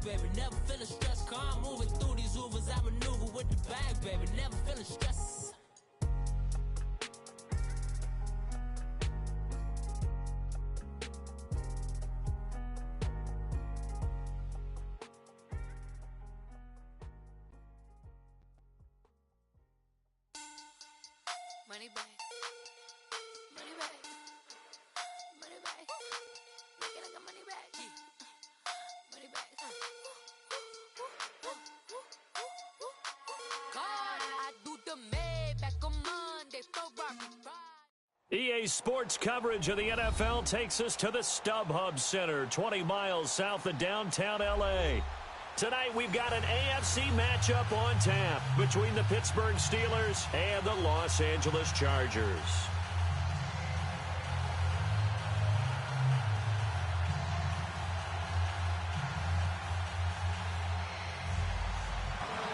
baby. Never feeling stressed, calm moving through these Ubers. I maneuver with the bag, baby. Never feeling stressed. Money back. Money back. Money back. Make it like a money back. Money back. God, I do the Maybach on Monday for Rocky Friday. EA Sports coverage of the NFL takes us to the StubHub Center, 20 miles south of downtown L.A. Tonight, we've got an AFC matchup on tap between the Pittsburgh Steelers and the Los Angeles Chargers.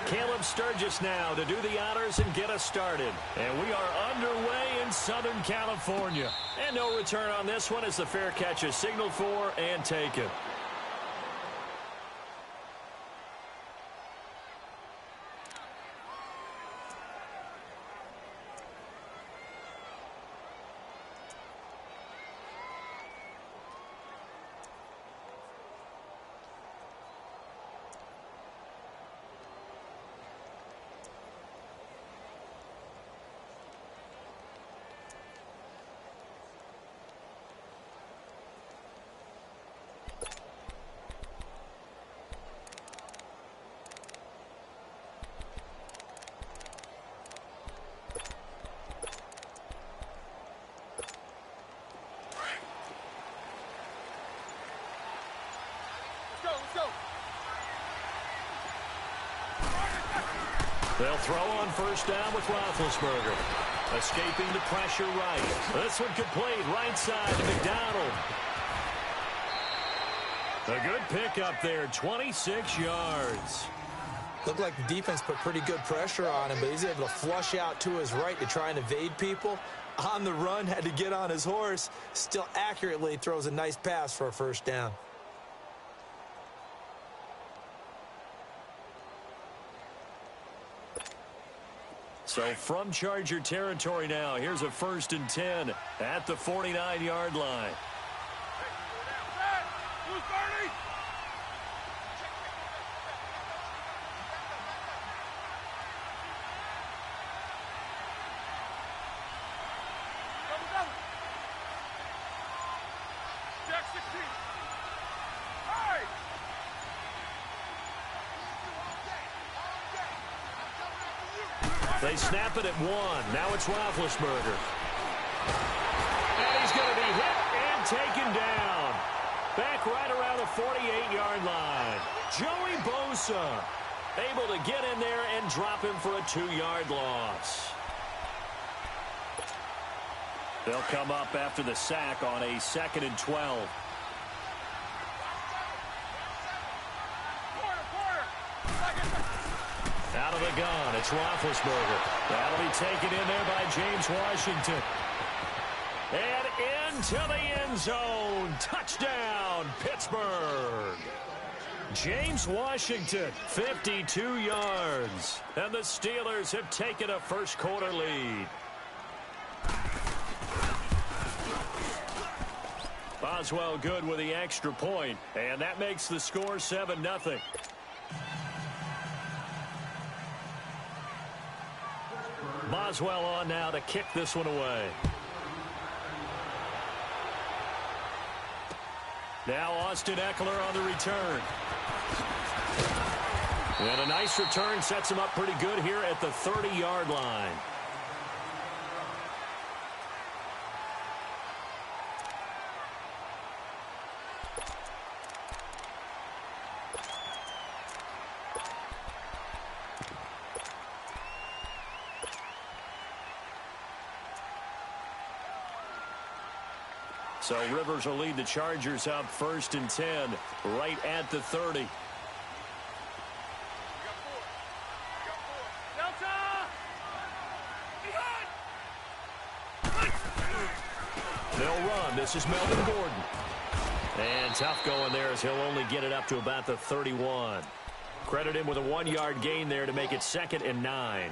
Caleb Sturgis now to do the honors and get us started. And we are underway in Southern California. And no return on this one as the fair catch is signaled for and taken. They'll throw on first down with Roethlisberger. Escaping the pressure right. This one complete right side to McDonald. A good pickup there, 26 yards. Looked like the defense put pretty good pressure on him, but he's able to flush out to his right to try and evade people. On the run, had to get on his horse. Still accurately throws a nice pass for a first down. So from Charger territory now, here's a 1st and 10 at the 49-yard line. They snap it at 1. Now it's Roethlisberger. And he's going to be hit and taken down. Back right around the 48-yard line. Joey Bosa able to get in there and drop him for a 2-yard loss. They'll come up after the sack on a 2nd and 12. Out of the gun, it's Roethlisberger. That'll be taken in there by James Washington. And into the end zone. Touchdown, Pittsburgh. James Washington, 52 yards. And the Steelers have taken a first-quarter lead. Boswell good with the extra point, and that makes the score 7-0. Boswell on now to kick this one away. Now Austin Eckler on the return. And a nice return sets him up pretty good here at the 30-yard line. So Rivers will lead the Chargers up 1st and 10 right at the 30. They'll run. This is Melvin Gordon. And tough going there as he'll only get it up to about the 31. Credit him with a 1-yard gain there to make it 2nd and 9.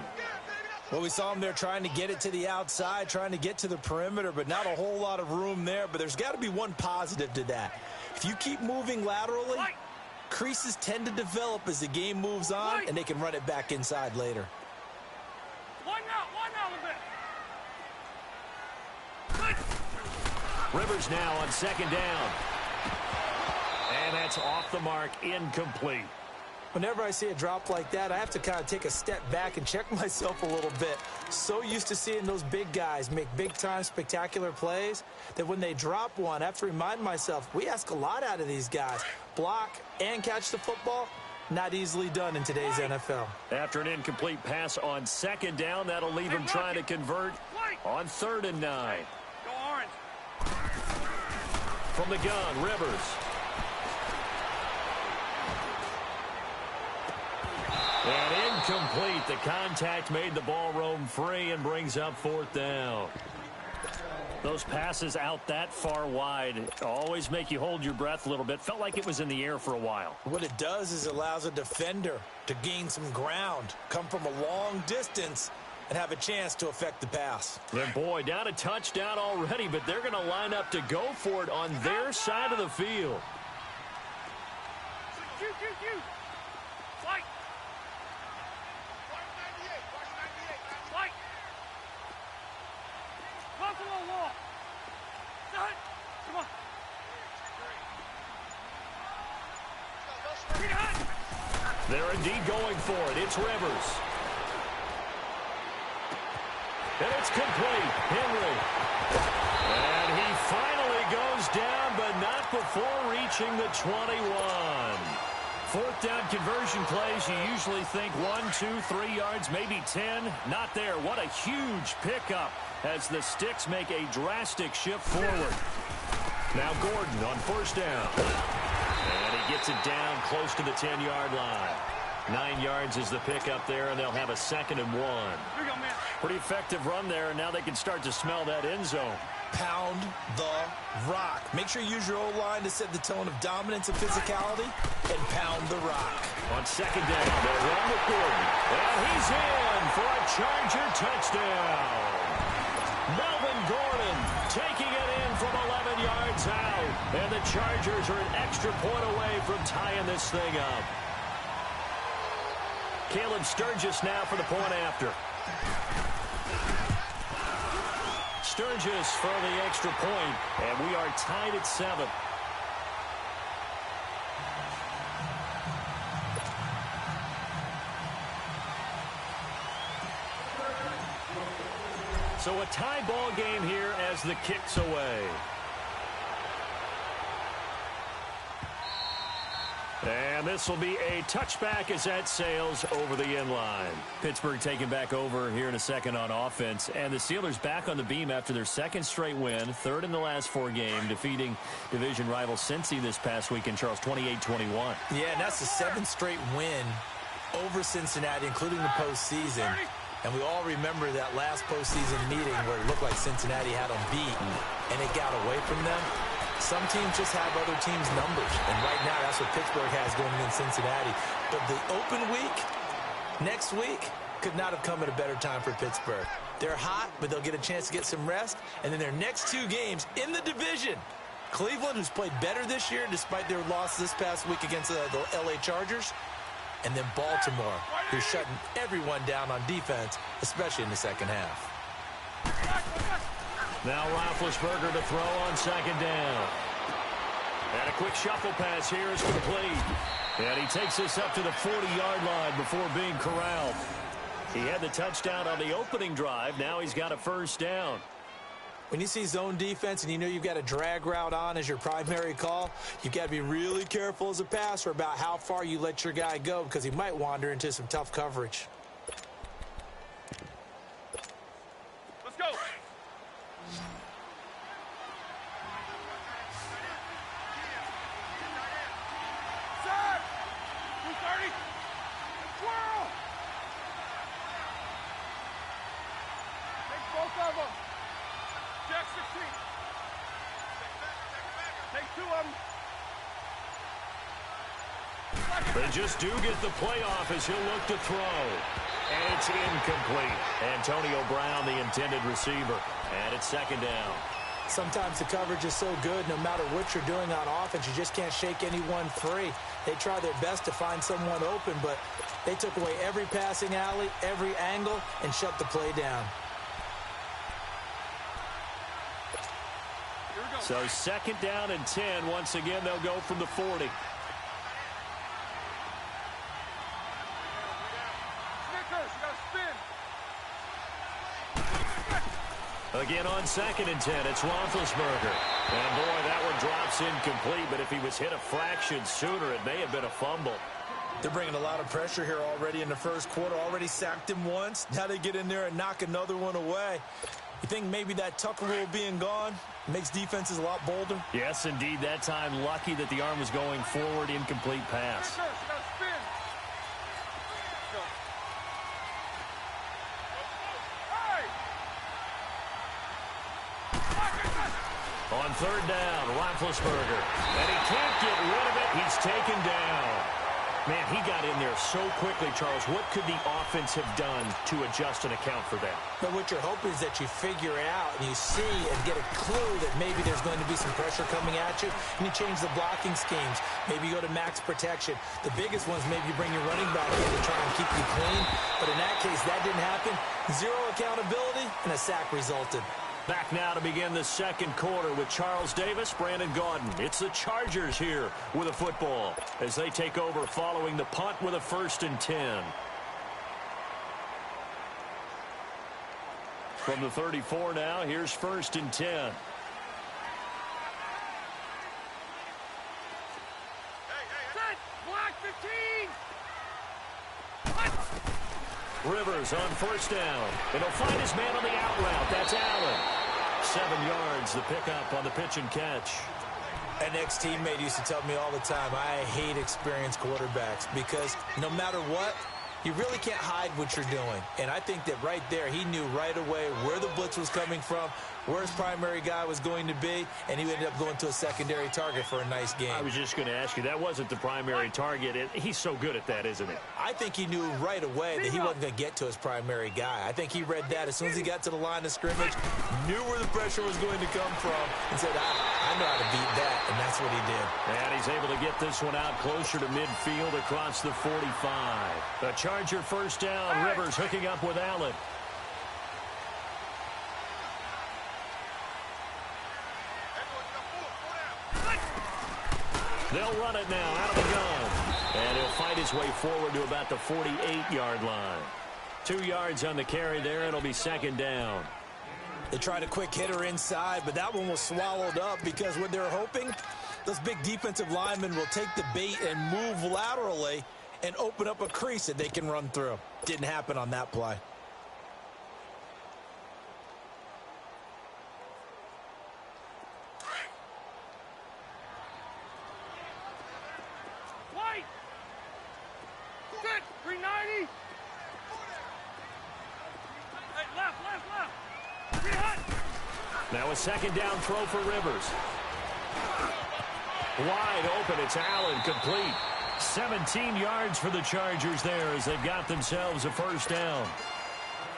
Well, we saw him there trying to get it to the outside, trying to get to the perimeter, but not a whole lot of room there. But there's got to be one positive to that. If you keep moving laterally, creases tend to develop as the game moves on, and they can run it back inside later. One now, a bit. Rivers now on 2nd down. And that's off the mark, incomplete. Whenever I see a drop like that, I have to kind of take a step back and check myself a little bit. So used to seeing those big guys make big-time spectacular plays that when they drop one, I have to remind myself, we ask a lot out of these guys. Block and catch the football, not easily done in today's NFL. After an incomplete pass on 2nd down, that'll leave him trying to convert on 3rd and 9. Go orange. From the gun, Rivers. And incomplete. The contact made the ball roam free and brings up 4th down. Those passes out that far wide always make you hold your breath a little bit. Felt like it was in the air for a while. What it does is it allows a defender to gain some ground, come from a long distance, and have a chance to affect the pass. And boy, down a touchdown already, but they're going to line up to go for it on their side of the field. Fight. Fight. Buffalo wall. Come on. They're indeed going for it. It's Rivers. And it's complete. Henry. And he finally goes down, but not before reaching the 21. 4th down conversion plays, you usually think 1, 2, 3 yards, maybe 10. Not there. What a huge pickup as the Sticks make a drastic shift forward. Now Gordon on 1st down. And he gets it down close to the 10-yard line. 9 yards is the pickup there, and they'll have a 2nd and 1. Here you go, man. Pretty effective run there, and now they can start to smell that end zone. Pound the rock. Make sure you use your O-line to set the tone of dominance and physicality, and pound the rock. On 2nd down, they'll run with Gordon. And he's in for a Charger touchdown. Melvin Gordon taking it in from 11 yards out. And the Chargers are an extra point away from tying this thing up. Caleb Sturgis now for the point after. Sturgis for the extra point, and we are tied at 7. So a tie ball game here as the kick's away. And this will be a touchback as that sails over the end line. Pittsburgh taking back over here in a second on offense. And the Steelers back on the beam after their 2nd straight win, 3rd in the last 4 games, defeating division rival Cincy this past weekend, Charles, 28-21. Yeah, and that's the 7th straight win over Cincinnati, including the postseason. And we all remember that last postseason meeting where it looked like Cincinnati had them beat, and it got away from them. Some teams just have other teams' numbers, and right now that's what Pittsburgh has going against Cincinnati. But the open week, next week, could not have come at a better time for Pittsburgh. They're hot, but they'll get a chance to get some rest. And then their next 2 games in the division, Cleveland, who's played better this year despite their loss this past week against the L.A. Chargers, and then Baltimore, who's shutting everyone down on defense, especially in the second half. Now Roethlisberger to throw on 2nd down. And a quick shuffle pass here is complete. And he takes this up to the 40-yard line before being corralled. He had the touchdown on the opening drive. Now he's got a 1st down. When you see zone defense and you know you've got a drag route on as your primary call, you've got to be really careful as a passer about how far you let your guy go because he might wander into some tough coverage. Let's go. Sir! 230. Twirl! Take both of them. Check 16. Take 2 of them. They just do get the playoff as he'll look to throw. And it's incomplete. Antonio Brown, the intended receiver. And it's second down. Sometimes the coverage is so good, no matter what you're doing on offense, you just can't shake anyone free. They try their best to find someone open, but they took away every passing alley, every angle, and shut the play down. So second down and 10. Once again, they'll go from the 40. Again on second and 10, it's Roethlisberger. And boy, that one drops incomplete, but if he was hit a fraction sooner, it may have been a fumble. They're bringing a lot of pressure here already in the first quarter. Already sacked him once. Now they get in there and knock another one away. You think maybe that Tucker rule being gone makes defenses a lot bolder? Yes, indeed. That time, lucky that the arm was going forward, incomplete pass. On third down, Roethlisberger. And he can't get rid of it. He's taken down. Man, he got in there so quickly, Charles. What could the offense have done to adjust and account for that? But what you're hoping is that you figure out and you see and get a clue that maybe there's going to be some pressure coming at you, and you change the blocking schemes. Maybe you go to max protection. The biggest ones, maybe you bring your running back in to try and keep you clean. But in that case, that didn't happen. Zero accountability, and a sack resulted. Back now to begin the second quarter with Charles Davis, Brandon Gaudin. It's the Chargers here with a football as they take over following the punt with a 1st and 10. From the 34 now, here's 1st and 10. Block 15! Rivers on 1st down. And he'll find his man on the out route. That's Allen. 7 yards, the pickup on the pitch and catch. An ex-teammate used to tell me all the time, I hate experienced quarterbacks because no matter what, you really can't hide what you're doing. And I think that right there, he knew right away where the blitz was coming from, where his primary guy was going to be, and he ended up going to a secondary target for a nice game. I was just going to ask you, that wasn't the primary target. He's so good at that, isn't he? I think he knew right away that he wasn't going to get to his primary guy. I think he read that as soon as he got to the line of scrimmage, knew where the pressure was going to come from, and said, I know how to beat that, and that's what he did. And he's able to get this one out closer to midfield across the 45. The Charger 1st down, Rivers hooking up with Allen. They'll run it now out of the gun. And he'll fight his way forward to about the 48-yard line. 2 yards on the carry there. It'll be 2nd down. They tried a quick hitter inside, but that one was swallowed up because what they're hoping, those big defensive linemen will take the bait and move laterally and open up a crease that they can run through. Didn't happen on that play. White! Good! 390! Hey, left! Pretty hot! Now a 2nd down throw for Rivers. Wide open, it's Allen, complete. 17 yards for the Chargers there as they've got themselves a 1st down.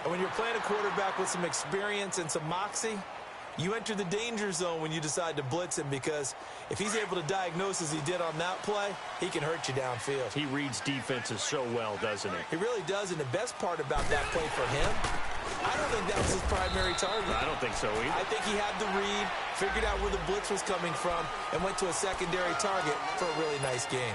And when you're playing a quarterback with some experience and some moxie, you enter the danger zone when you decide to blitz him because if he's able to diagnose as he did on that play, he can hurt you downfield. He reads defenses so well, doesn't he? He really does, and the best part about that play for him, I don't think that was his primary target. I don't think so either. I think he had the read, figured out where the blitz was coming from, and went to a secondary target for a really nice game.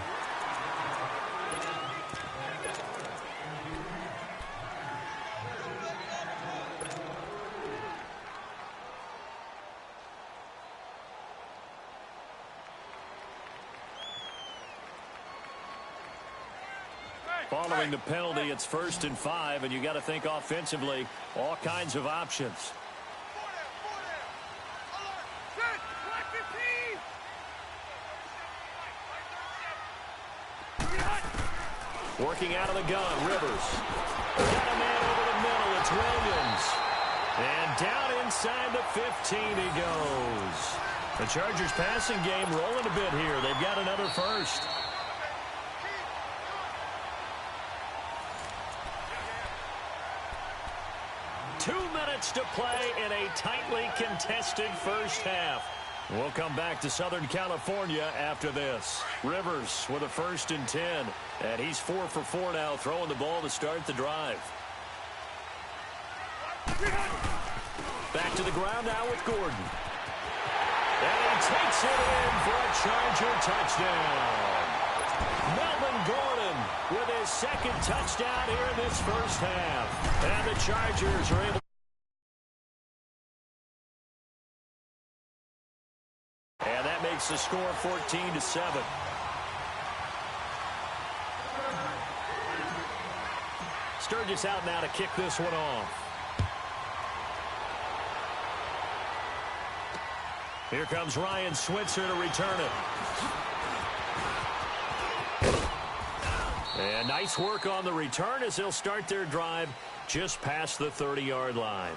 Following the penalty, it's 1st and 5, and you got to think offensively, all kinds of options. Good! Black 15! Working out of the gun, Rivers. Got a man over the middle, it's Williams. And down inside the 15 he goes. The Chargers passing game rolling a bit here. They've got another 1st. minutes to play in a tightly contested first half. We'll come back to Southern California after this. Rivers with a 1st and 10. And he's 4 for 4 now, throwing the ball to start the drive. Back to the ground now with Gordon. And he takes it in for a Charger touchdown. Melvin Gordon with his 2nd touchdown here in this first half. And the Chargers are able. And that makes the score 14-7. Sturgis out now to kick this one off. Here comes Ryan Switzer to return it. And nice work on the return as they'll start their drive just past the 30-yard line.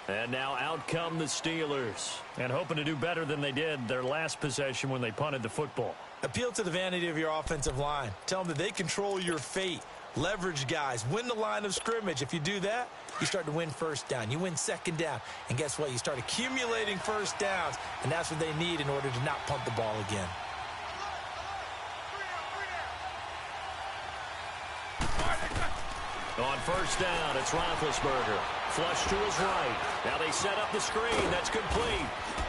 And now out come the Steelers. And hoping to do better than they did their last possession when they punted the football. Appeal to the vanity of your offensive line. Tell them that they control your fate. Leverage guys. Win the line of scrimmage. If you do that, you start to win first down. You win 2nd down. And guess what? You start accumulating first downs. And that's what they need in order to not punt the ball again. On 1st down, it's Roethlisberger. Flush to his right. Now they set up the screen. That's complete.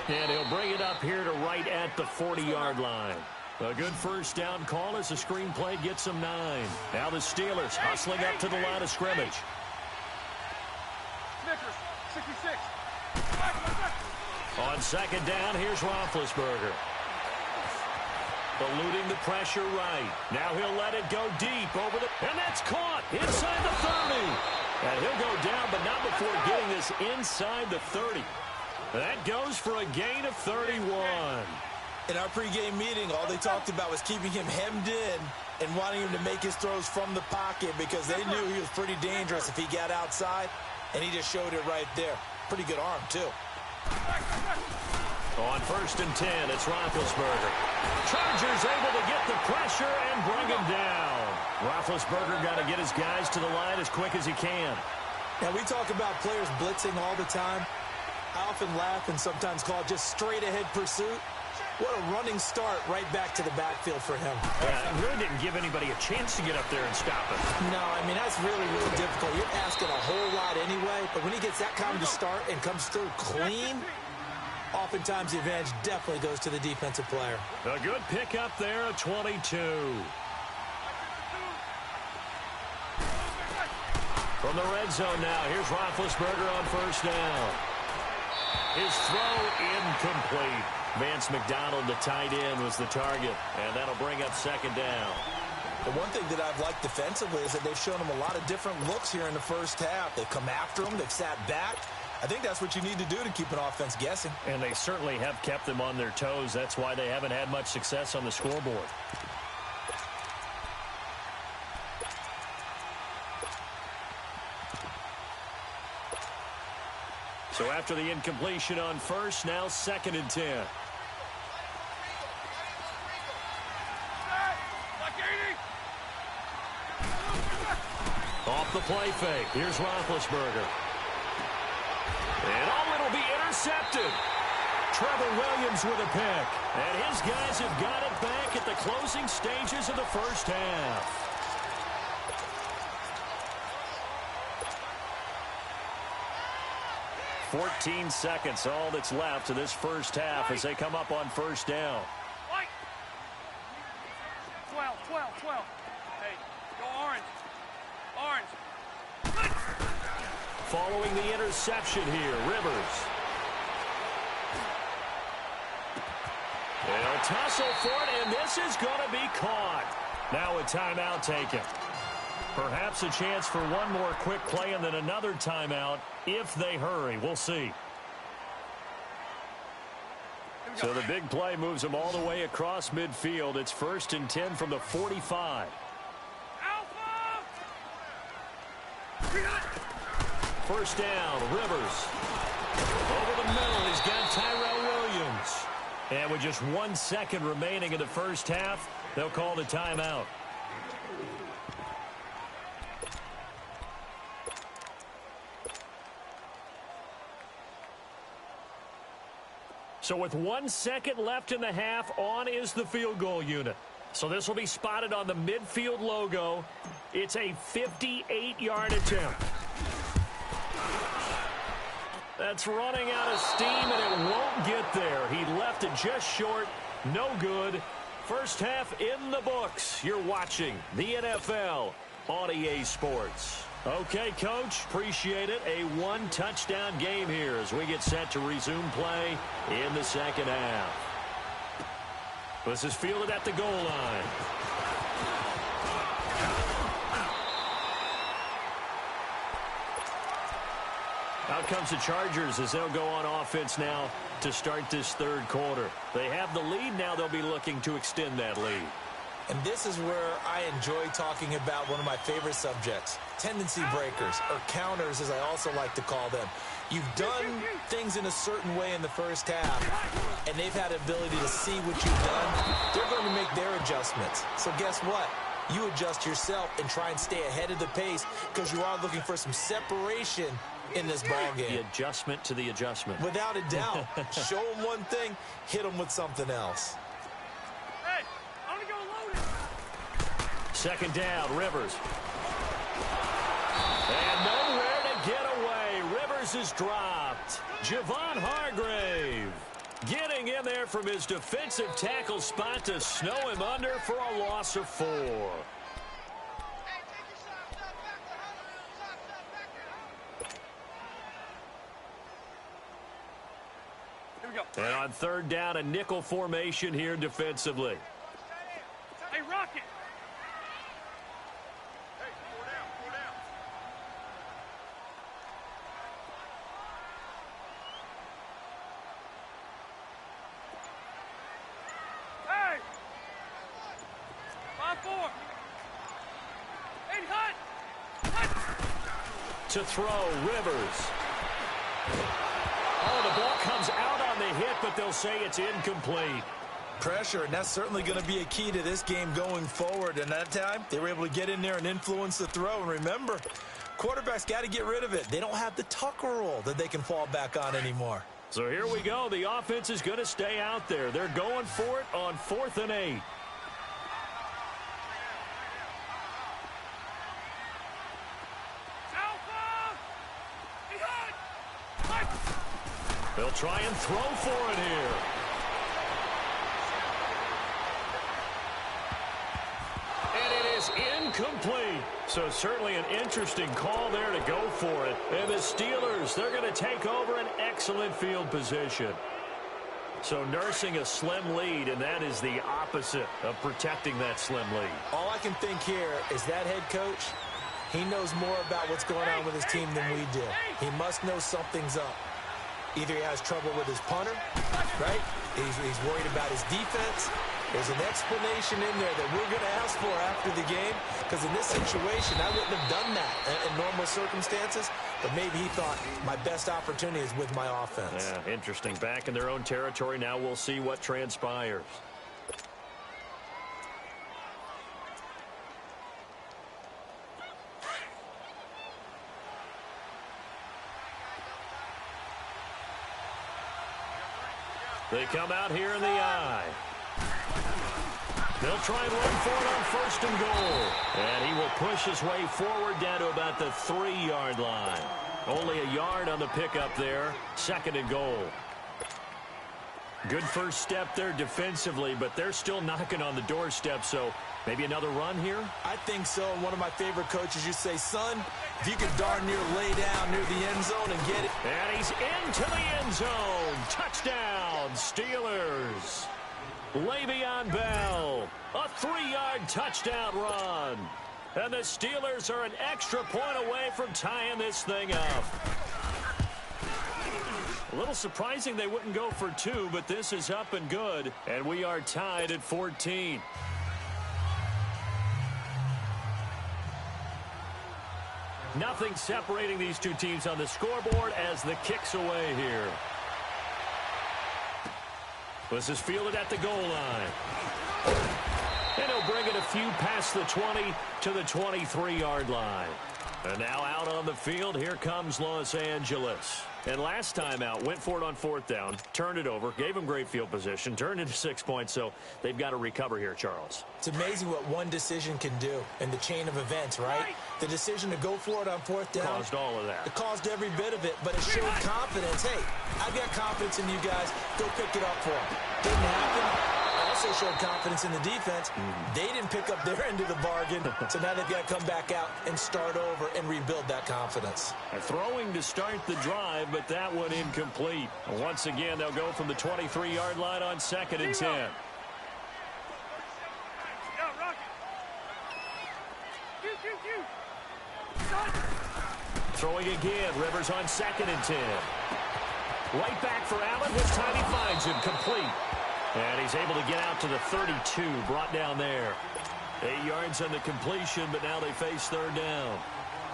And he'll bring it up here to right at the 40-yard line. A good 1st down call as the screen play gets them 9. Now the Steelers hustling up to the line of scrimmage. Snickers, 66. On 2nd down, here's Roethlisberger. Eluding the pressure right. Now he'll let it go deep over the... And that's caught inside the 30. And he'll go down, but not before getting this inside the 30. That goes for a gain of 31. In our pregame meeting, all they talked about was keeping him hemmed in and wanting him to make his throws from the pocket because they knew he was pretty dangerous if he got outside, and he just showed it right there. Pretty good arm, too. On 1st and 10, it's Roethlisberger. Chargers able to get the pressure and bring him down. Roethlisberger got to get his guys to the line as quick as he can. Now, we talk about players blitzing all the time. I often laugh and sometimes call it just straight-ahead pursuit. What a running start right back to the backfield for him. It really didn't give anybody a chance to get up there and stop him. No, I mean, that's really, really difficult. You're asking a whole lot anyway, but when he gets that kind of start and comes through clean, oftentimes the advantage definitely goes to the defensive player. A good pickup there at 22. From the red zone now, here's Roethlisberger on 1st down. His throw incomplete. Vance McDonald, the tight end, was the target, and that'll bring up 2nd down. The one thing that I've liked defensively is that they've shown him a lot of different looks here in the first half. They've come after him. They've sat back. I think that's what you need to do to keep an offense guessing. And they certainly have kept them on their toes. That's why they haven't had much success on the scoreboard. So after the incompletion on 1st, now 2nd and 10. Off the play fake. Here's Roethlisberger. And it'll be intercepted. Trevor Williams with a pick. And his guys have got it back at the closing stages of the first half. "14 seconds, all that's left of this first half as they come up on 1st down. 12. Hey, go orange. Orange. Following the interception here, Rivers. They'll tussle for it, and this is going to be caught. Now a timeout taken. Perhaps a chance for one more quick play and then another timeout if they hurry. We'll see. So the big play moves them all the way across midfield. It's 1st and 10 from the 45. First down, Rivers. Over the middle, he's got Tyrell Williams. And with just 1 second remaining in the first half, they'll call the timeout. So with 1 second left in the half, on is the field goal unit. So this will be spotted on the midfield logo. It's a 58-yard attempt. That's running out of steam, and it won't get there. He left it just short. No good. First half in the books. You're watching the NFL on EA Sports. Okay, Coach, appreciate it. A one-touchdown game here as we get set to resume play in the second half. This is fielded at the goal line. Out comes the Chargers as they'll go on offense now to start this third quarter. They have the lead now. They'll be looking to extend that lead. And this is where I enjoy talking about one of my favorite subjects, tendency breakers, or counters as I also like to call them. You've done things in a certain way in the first half, and they've had the ability to see what you've done. They're going to make their adjustments. So guess what? You adjust yourself and try and stay ahead of the pace because you are looking for some separation in this ball game. The adjustment to the adjustment. Without a doubt. Show them one thing, hit them with something else. Hey, I'm going to go loaded. Second down, Rivers. And nowhere to get away. Rivers is dropped. Javon Hargrave getting in there from his defensive tackle spot to snow him under for a loss of 4. And on third down, a nickel formation here defensively. Hey, Rocket. Hey, 4 down. Hey! 5-4. Hey, hut! To throw, Rivers. Oh, the ball comes out on the hit, but they'll say it's incomplete. Pressure, and that's certainly going to be a key to this game going forward. And that time, they were able to get in there and influence the throw. And remember, quarterbacks got to get rid of it. They don't have the Tucker rule that they can fall back on anymore. So here we go. The offense is going to stay out there. They're going for it on 4th and 8. They'll try and throw for it here. And it is incomplete. So certainly an interesting call there to go for it. And the Steelers, they're going to take over an excellent field position. So nursing a slim lead, and that is the opposite of protecting that slim lead. All I can think here is that head coach, he knows more about what's going on with his team than we do. He must know something's up. Either he has trouble with his punter, right? He's worried about his defense. There's an explanation in there that we're going to ask for after the game, because in this situation, I wouldn't have done that in normal circumstances, but maybe he thought my best opportunity is with my offense. Yeah, interesting. Back in their own territory. Now we'll see what transpires. They come out here in the eye. They'll try and run for it on 1st and goal. And he will push his way forward down to about the 3-yard line. Only a yard on the pickup there. 2nd and goal. Good first step there defensively, but they're still knocking on the doorstep, so maybe another run here? I think so. And one of my favorite coaches, you say, son, if you could darn near lay down near the end zone and get it. And he's into the end zone. Touchdown, Steelers. Le'Veon Bell, a 3-yard touchdown run. And the Steelers are an extra point away from tying this thing up. A little surprising they wouldn't go for 2, but this is up and good. And we are tied at 14. Nothing separating these two teams on the scoreboard as the kick's away here. This is fielded at the goal line. And he'll bring it a few past the 20 to the 23-yard line. And now out on the field, here comes Los Angeles. And last time out, went for it on fourth down, turned it over, gave them great field position, turned into 6 points, so they've got to recover here, Charles. It's amazing what one decision can do in the chain of events, right? The decision to go for it on fourth down. Caused all of that. It caused every bit of it, but it showed confidence. Hey, I've got confidence in you guys. Go pick it up for them. Didn't happen. Also showed confidence in the defense. They didn't pick up their end of the bargain, so now they've got to come back out and start over and rebuild that confidence. Throwing to start the drive, but that one incomplete. Once again, they'll go from the 23-yard line on 2nd and 10. Yeah, Rocky. Throwing again, Rivers on 2nd and 10. Right back for Allen. This time he finds him, complete. And he's able to get out to the 32, brought down there. 8 yards on the completion, but now they face third down.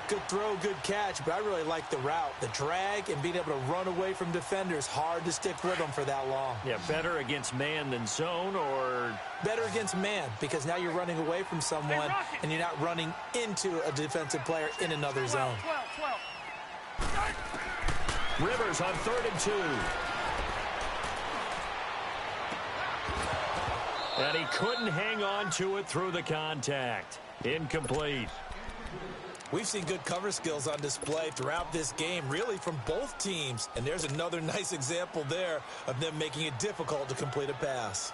Good throw, good catch, but I really like the route. The drag and being able to run away from defenders, hard to stick with them for that long. Yeah, better against man than zone, or? Better against man, because now you're running away from someone and you're not running into a defensive player in another zone. 12. Rivers on 3rd and 2. And he couldn't hang on to it through the contact. Incomplete. We've seen good cover skills on display throughout this game, really from both teams. And there's another nice example there of them making it difficult to complete a pass.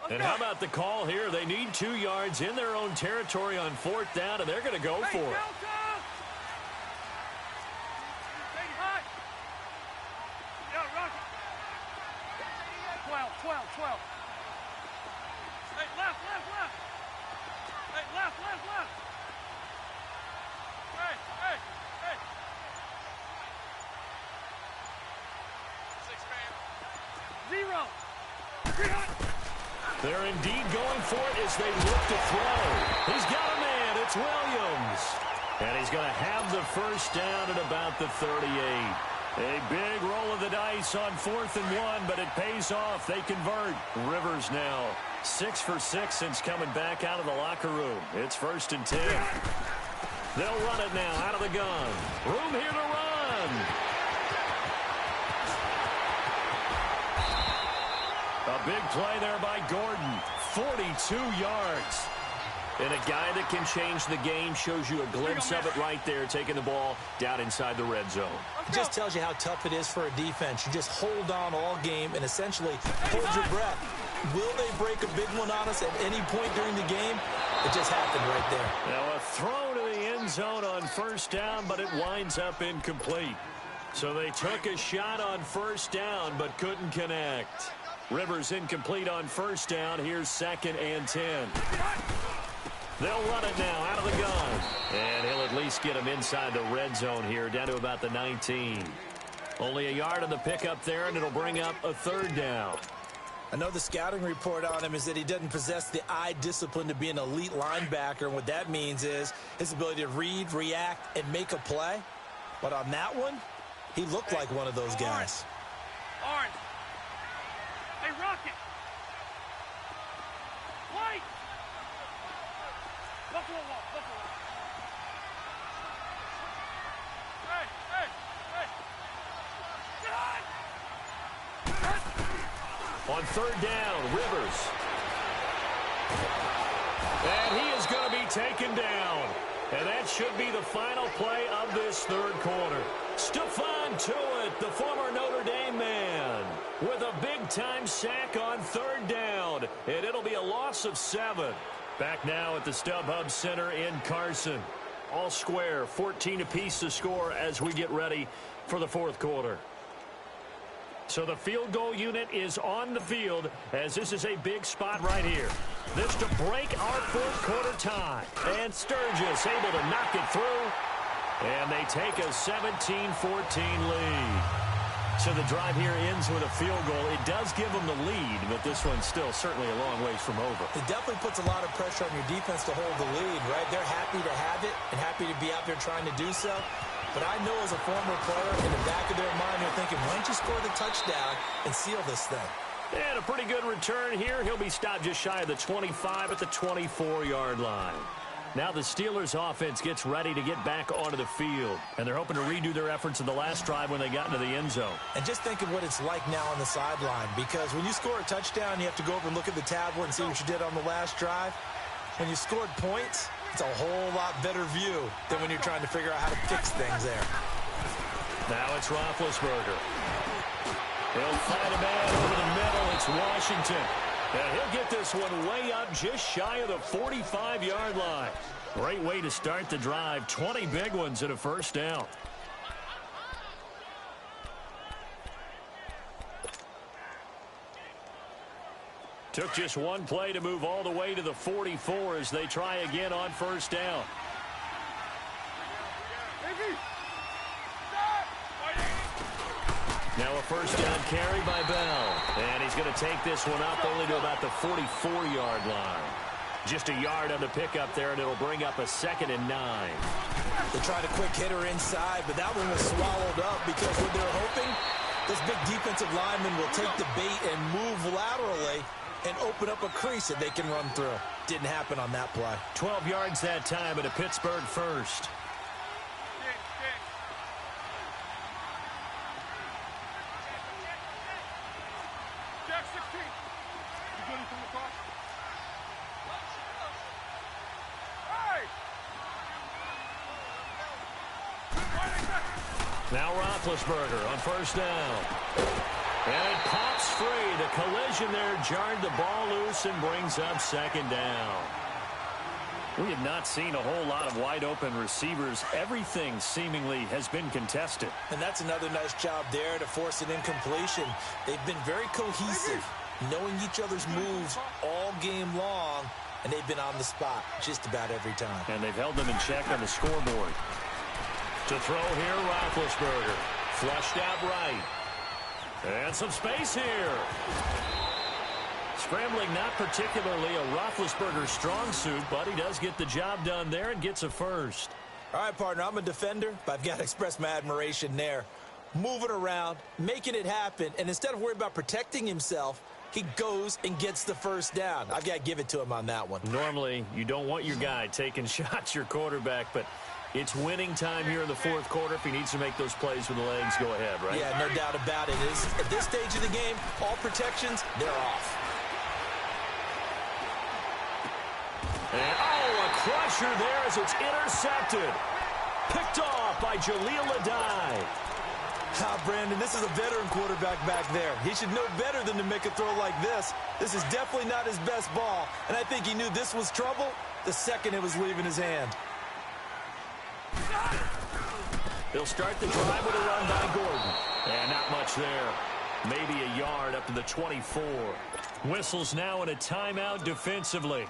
And how about the call here? They need 2 yards in their own territory on 4th down, and they're going to go for it. They're indeed going for it as they look to throw. He's got a man. It's Williams. And he's going to have the first down at about the 38. A big roll of the dice on 4th and 1, but it pays off. They convert. Rivers now 6 for 6 since coming back out of the locker room. It's 1st and 10. They'll run it now out of the gun. Room here to run. A big play there by Gordon. 42 yards. And a guy that can change the game, shows you a glimpse of it right there, taking the ball down inside the red zone. It just tells you how tough it is for a defense. You just hold on all game and essentially hold your breath. Will they break a big one on us at any point during the game? It just happened right there. Now a throw to the end zone on 1st down, but it winds up incomplete. So they took a shot on 1st down, but couldn't connect. Rivers incomplete on 1st down. Here's 2nd and 10. They'll run it now out of the gun. And he'll at least get him inside the red zone here, down to about the 19. Only a yard on the pickup there, and it'll bring up a 3rd down. I know the scouting report on him is that he doesn't possess the eye discipline to be an elite linebacker, and what that means is his ability to read, react, and make a play. But on that one, he looked like one of those guys. Orange. Hey, Rocket. White. Buffalo wall. Hey. On 3rd down, Rivers. And he is going to be taken down. And that should be the final play of this 3rd quarter. Stephon Tuitt, the former Notre Dame man, with a big-time sack on 3rd down. And it'll be a loss of 7. Back now at the StubHub Center in Carson. All square, 14 apiece to score as we get ready for the 4th quarter. So the field goal unit is on the field as this is a big spot right here. This to break our 4th quarter tie. And Sturgis able to knock it through. And they take a 17-14 lead. So the drive here ends with a field goal. It does give them the lead, but this one's still certainly a long ways from over. It definitely puts a lot of pressure on your defense to hold the lead, right? They're happy to have it and happy to be out there trying to do so. But I know as a former player, in the back of their mind, they're thinking, why don't you score the touchdown and seal this thing? And a pretty good return here. He'll be stopped just shy of the 25 at the 24-yard line. Now the Steelers offense gets ready to get back onto the field. And they're hoping to redo their efforts in the last drive when they got into the end zone. And just think of what it's like now on the sideline. Because when you score a touchdown, you have to go over and look at the tablet and see what you did on the last drive. When you scored points, it's a whole lot better view than when you're trying to figure out how to fix things there. Now it's Roethlisberger. He'll find a man over the middle. It's Washington. And he'll get this one way up just shy of the 45-yard line. Great way to start the drive. 20 big ones and a first down. Took just one play to move all the way to the 44 as they try again on first down. Now a first down carry by Bell. And he's going to take this one up only to about the 44-yard line. Just a yard on the pickup there, and it'll bring up a 2nd and 9. They tried a quick hitter inside, but that one was swallowed up because what they're hoping, this big defensive lineman will take the bait and move laterally and open up a crease that they can run through. Didn't happen on that play. 12 yards that time at a Pittsburgh first. Now Roethlisberger on first down. And it pops free. The collision there jarred the ball loose and brings up 2nd down. We have not seen a whole lot of wide-open receivers. Everything seemingly has been contested. And that's another nice job there to force an incompletion. They've been very cohesive, knowing each other's moves all game long, and they've been on the spot just about every time. And they've held them in check on the scoreboard. To throw here, Roethlisberger. Flushed out right. And some space here. Scrambling, not particularly a Roethlisberger strong suit, but he does get the job done there and gets a first. All right, partner, I'm a defender, but I've got to express my admiration there. Moving around, making it happen, and instead of worrying about protecting himself, he goes and gets the first down. I've got to give it to him on that one. Normally, you don't want your guy taking shots, your quarterback, but it's winning time here in the 4th quarter. If he needs to make those plays with the legs, go ahead, right? Yeah, no doubt about it. At this stage of the game, all protections, they're off. And, oh, a crusher there as it's intercepted. Picked off by Jaleel Adai. Brandon, this is a veteran quarterback back there. He should know better than to make a throw like this. This is definitely not his best ball, and I think he knew this was trouble the second it was leaving his hand. They'll start the drive with a run by Gordon. And not much there. Maybe a yard up to the 24. Whistles now in a timeout defensively.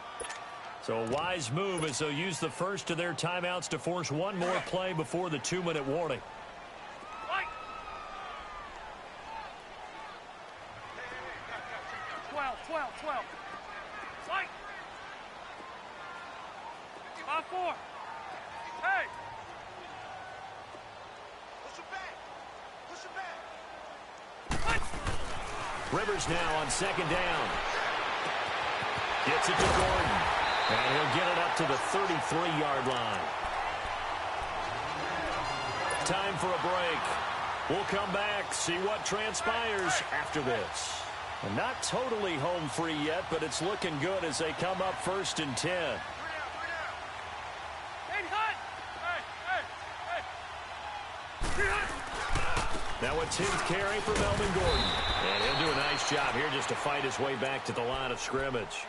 So a wise move as they'll use the first of their timeouts to force one more play before the 2-minute warning. 12. Fight! 5-4. Hey! Push it back. Push it back. Rivers now on 2nd down. Gets it to Gordon. And he'll get it up to the 33-yard line. Time for a break. We'll come back, see what transpires after this. And not totally home free yet, but it's looking good as they come up 1st and 10. Now a 10th carry for Melvin Gordon. And he'll do a nice job here just to fight his way back to the line of scrimmage.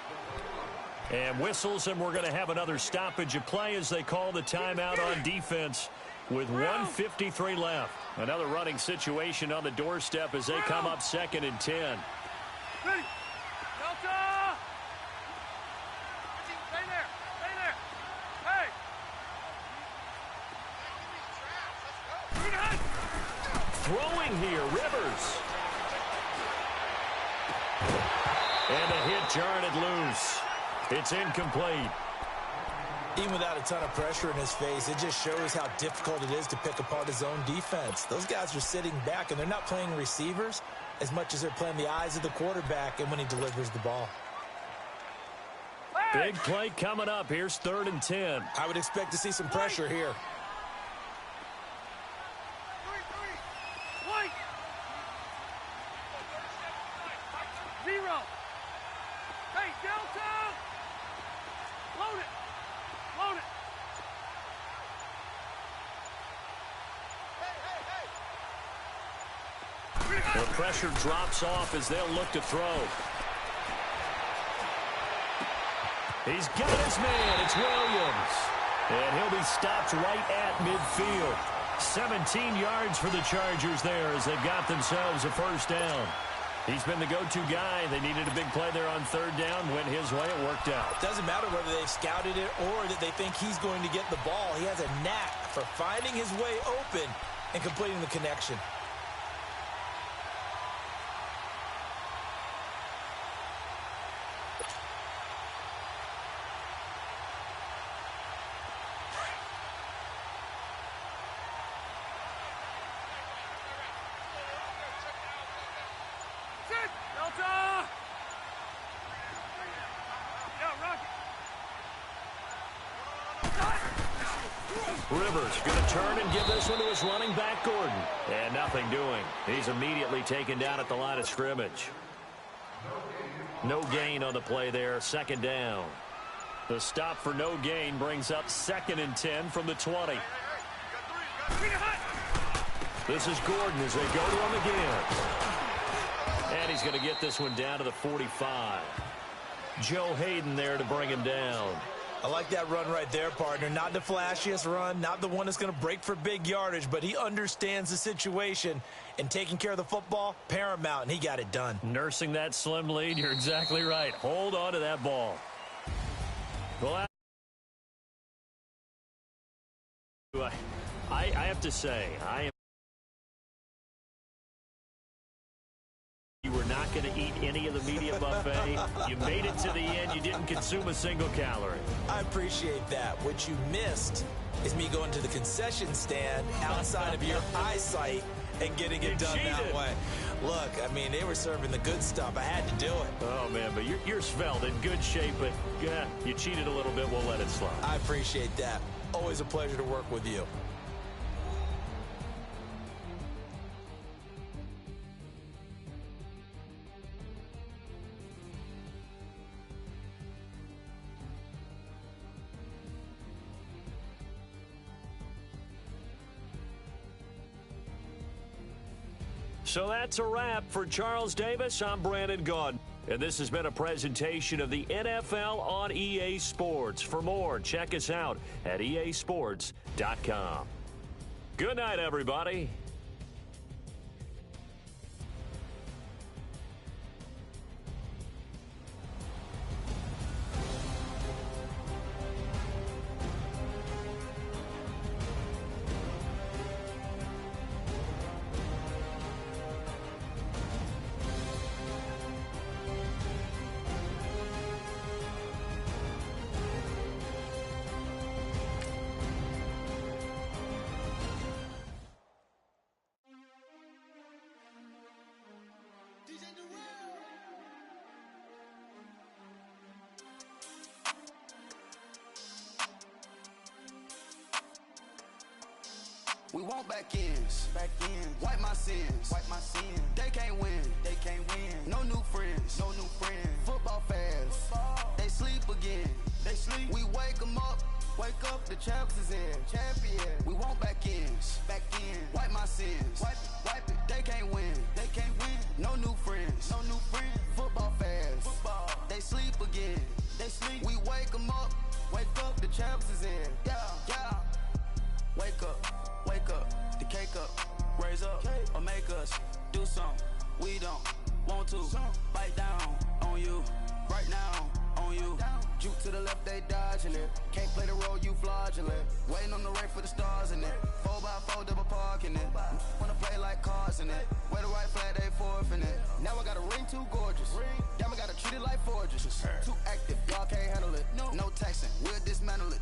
And whistles, and we're going to have another stoppage of play as they call the timeout on defense with 1:53 left. Another running situation on the doorstep as they come up 2nd and 10. Ready. Delta! Stay there. Stay there. Hey! Throwing here, Rivers. And a hit jarred it loose. It's incomplete. Even without a ton of pressure in his face, it just shows how difficult it is to pick apart his own defense. Those guys are sitting back, and they're not playing receivers. as much as they're playing the eyes of the quarterback and when he delivers the ball. Big play coming up. Here's 3rd and 10. I would expect to see some pressure here. The pressure drops off as they'll look to throw. He's got his man. It's Williams. And he'll be stopped right at midfield. 17 yards for the Chargers there as they've got themselves a first down. He's been the go-to guy. They needed a big play there on 3rd down. Went his way. It worked out. It doesn't matter whether they've scouted it or that they think he's going to get the ball. He has a knack for finding his way open and completing the connection. Rivers going to turn and give this one to his running back, Gordon. And nothing doing. He's immediately taken down at the line of scrimmage. No gain on the play there. 2nd down. The stop for no gain brings up 2nd and 10 from the 20. This is Gordon as they go to him again. And he's going to get this one down to the 45. Joe Hayden there to bring him down. I like that run right there, partner. Not the flashiest run, not the one that's going to break for big yardage, but he understands the situation, and taking care of the football, paramount, and he got it done. Nursing that slim lead, you're exactly right. Hold on to that ball. Well, I have to say, you were not going to eat any of the media buffet. You made it to the end. You didn't consume a single calorie. I appreciate that. What you missed is me going to the concession stand outside of your eyesight and getting it done that way. Look, I mean, they were serving the good stuff. I had to do it. Oh, man, but you're svelte, in good shape, but you cheated a little bit. We'll let it slide. I appreciate that. Always a pleasure to work with you. So that's a wrap for Charles Davis. I'm Brandon Gaudin. And this has been a presentation of the NFL on EA Sports. For more, check us out at easports.com. Good night, everybody. We want back ends. Wipe my sins. They can't win. No new friends. Football fans. They sleep again. We wake them up. The champs is in. We want back ends. Wipe my sins. Wipe it. They can't win. No new friends. Football fans. They sleep again. We wake them up. The champs is in. Yeah. Wake up, the cake up, raise up, or make us do something we don't want to. Bite down on you, right now on you. Juke to the left, they dodging it. Can't play the role, you fraudulent. Waiting on the rain for the stars in it. 4x4 double parking it. Wanna play like cars in it. Wear the right flag, they forfeiting it. Now I got a ring too gorgeous. Damn, I gotta treat it like fortress. Too active, y'all can't handle it. No taxing, we'll dismantle it.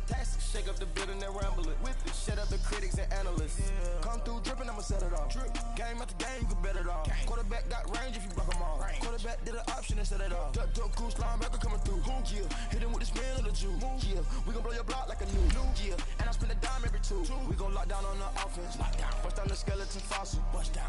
Shake up the the building and ramble it. With it, shut up the critics and analysts. Come through dripping, I'ma set it off. Game after game, you can bet it off. Quarterback got range if you block them all. Quarterback did an option and set it off. Duck, goose, linebacker coming through. Yeah, hit him with the spin of the Jew. Yeah, we gon' blow your block like a new. Yeah, and I spend a dime every two. We gon' lock down on the offense. Bust down the skeleton fossil.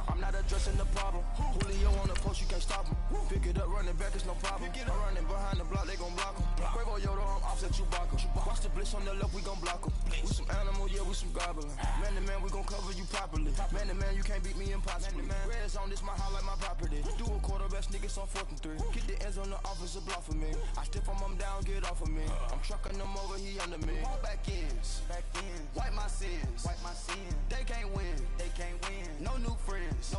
I'm not addressing the problem. Julio on the post, you can't stop him. Pick it up, running back, it's no problem. I'm running behind the block, they gon' block him. Quavo Yoda, I'm offset Chewbacca. Watch the blitz on the left, we gon' block him. We some animal, yeah, we some goblin. Man to man, we gon' cover you properly. Man to man, you can't beat me impossibly. Red zone, this my highlight, my property. Do a quarterback, niggas on 4th and 3. Get the ends on the offensive block for me. I stiff him, I'm down, get off of me. I'm trucking them over, he under me. All back ends, wipe my sins, They can't win, No new friends,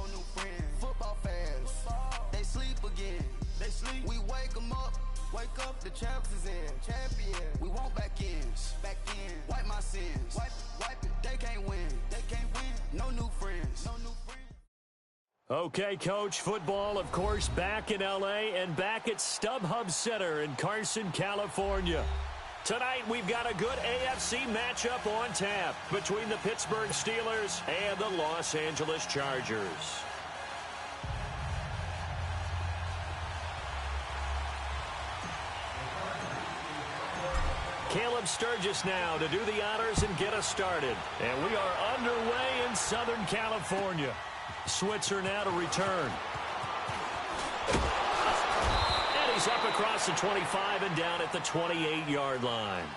Football fans, they sleep again. We wake them up. Wake up, the champs is in. Champion. We want back ends. Wipe my sins. Wipe it. They can't win. No new friends. Okay, Coach, football, of course, back in L.A. and back at StubHub Center in Carson, California. Tonight, we've got a good AFC matchup on tap between the Pittsburgh Steelers and the Los Angeles Chargers. Caleb Sturgis now to do the honors and get us started. And we are underway in Southern California. Switzer now to return. And he's up across the 25 and down at the 28-yard line.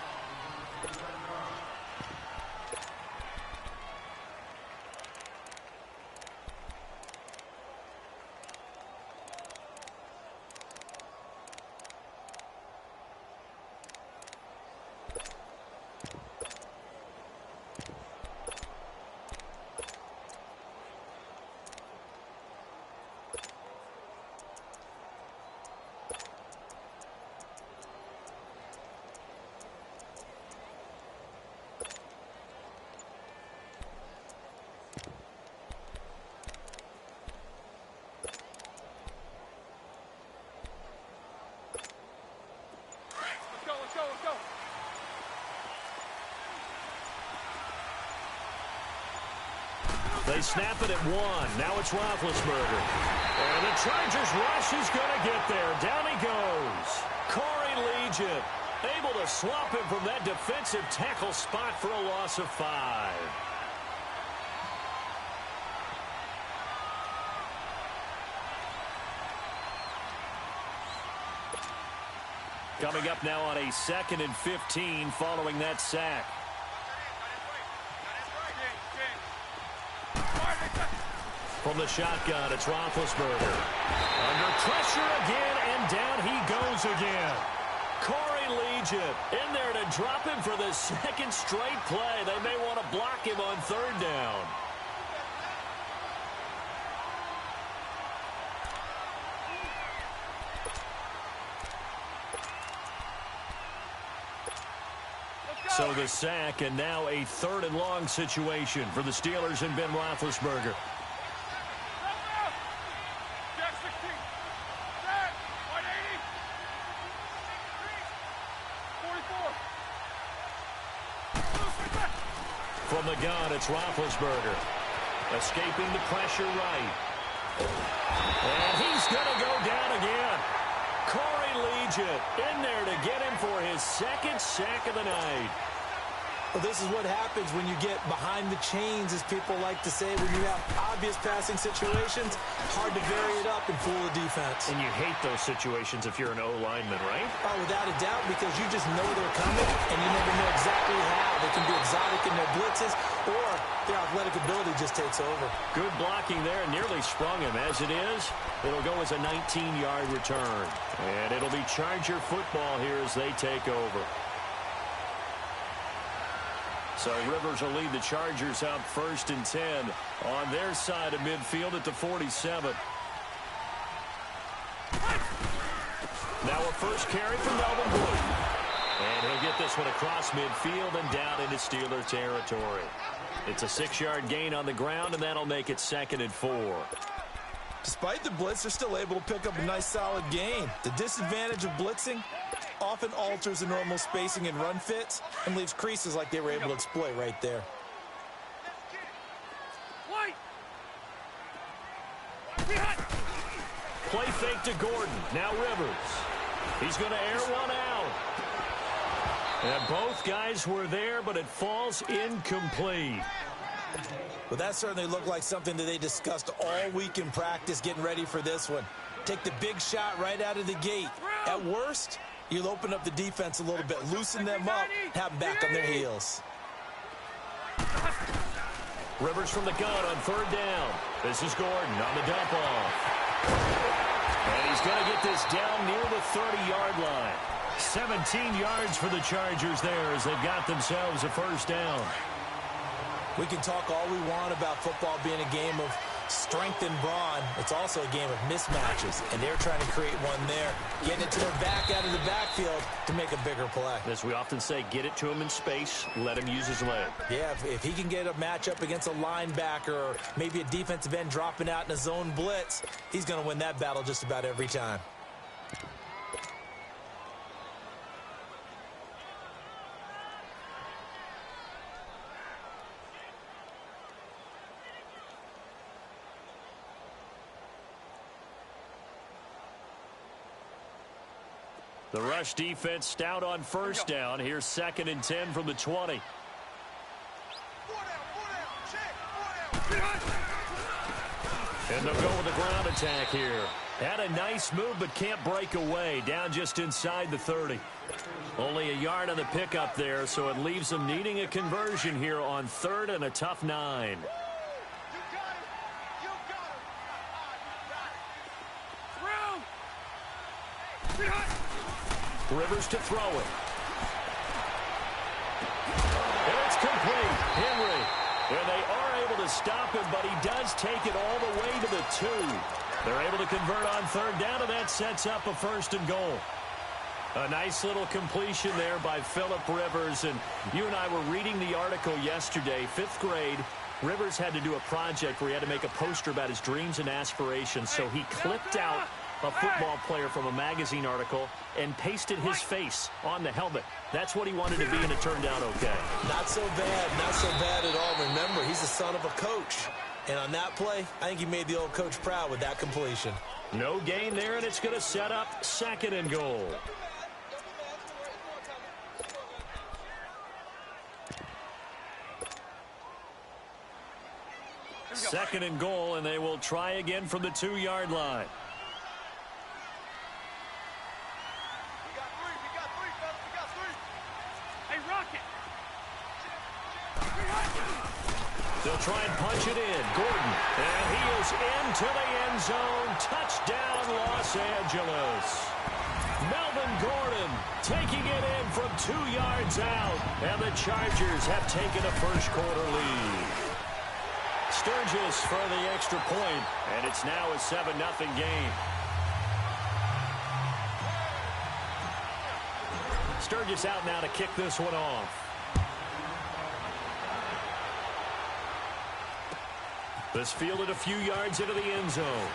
They snap it at 1. Now it's Roethlisberger. And the Chargers rush is going to get there. Down he goes. Corey Legion able to swap him from that defensive tackle spot for a loss of 5. Coming up now on a 2nd and 15 following that sack. From the shotgun, it's Roethlisberger. Under pressure again, and down he goes again. Corey Legion in there to drop him for the 2nd straight play. They may want to block him on 3rd down. So the sack, and now a 3rd and long situation for the Steelers and Ben Roethlisberger. From the gun, it's Roethlisberger. Escaping the pressure right. And he's going to go down again. Corey Legion in there to get him for his 2nd sack of the night. Well, this is what happens when you get behind the chains, as people like to say. When you have obvious passing situations, hard to vary it up and fool the defense. And you hate those situations if you're an O-lineman, right? Oh, without a doubt, because you just know they're coming, and you never know exactly how. They can be exotic in their blitzes, or their athletic ability just takes over. Good blocking there, nearly sprung him. As it is, it'll go as a 19-yard return. And it'll be Charger football here as they take over. So Rivers will lead the Chargers out 1st and 10 on their side of midfield at the 47. Now a first carry from Melvin Blue. And he'll get this one across midfield and down into Steeler territory. It's a 6-yard gain on the ground, and that'll make it 2nd and 4. Despite the blitz, they're still able to pick up a nice solid gain. The disadvantage of blitzing often alters the normal spacing and run fits and leaves creases like they were able to exploit right there. Play fake to Gordon. Now Rivers. He's going to air one out. And both guys were there, but it falls incomplete. Well, that certainly looked like something that they discussed all week in practice getting ready for this one. Take the big shot right out of the gate. At worst, you'll open up the defense a little bit, loosen them up, have them back on their heels. Rivers from the gun on third down. This is Gordon on the dump off. And he's going to get this down near the 30-yard line. 17 yards for the Chargers there as they've got themselves a first down. We can talk all we want about football being a game of strength and brawn. It's also a game of mismatches, and they're trying to create one there, getting it to their back out of the backfield to make a bigger play. As we often say, get it to him in space, let him use his leg. Yeah, if he can get a matchup against a linebacker or maybe a defensive end dropping out in a zone blitz, he's going to win that battle just about every time. The rush defense stout on first down. Here's 2nd and 10 from the 20. And they'll go with the ground attack here. Had a nice move, but can't break away. Down just inside the 30. Only a yard on the pickup there, so it leaves them needing a conversion here on 3rd and a tough 9. Rivers to throw it. And it's complete. Henry. And they are able to stop him, but he does take it all the way to the 2. They're able to convert on 3rd down, and that sets up a 1st and goal. A nice little completion there by Phillip Rivers. And you and I were reading the article yesterday, 5th grade. Rivers had to do a project where he had to make a poster about his dreams and aspirations. So he clipped out a football player from a magazine article and pasted his face on the helmet. That's what he wanted to be, and it turned out okay. Not so bad at all. Remember, he's the son of a coach. And on that play, I think he made the old coach proud with that completion. No gain there, and it's going to set up 2nd and goal. Second and goal, and they will try again from the 2-yard line. They'll try and punch it in. Gordon, and he is into the end zone. Touchdown, Los Angeles. Melvin Gordon taking it in from 2 yards out, and the Chargers have taken a first-quarter lead. Sturgis for the extra point, and it's now a 7-0 game. Sturgis out now to kick this one off. This fielded a few yards into the end zone.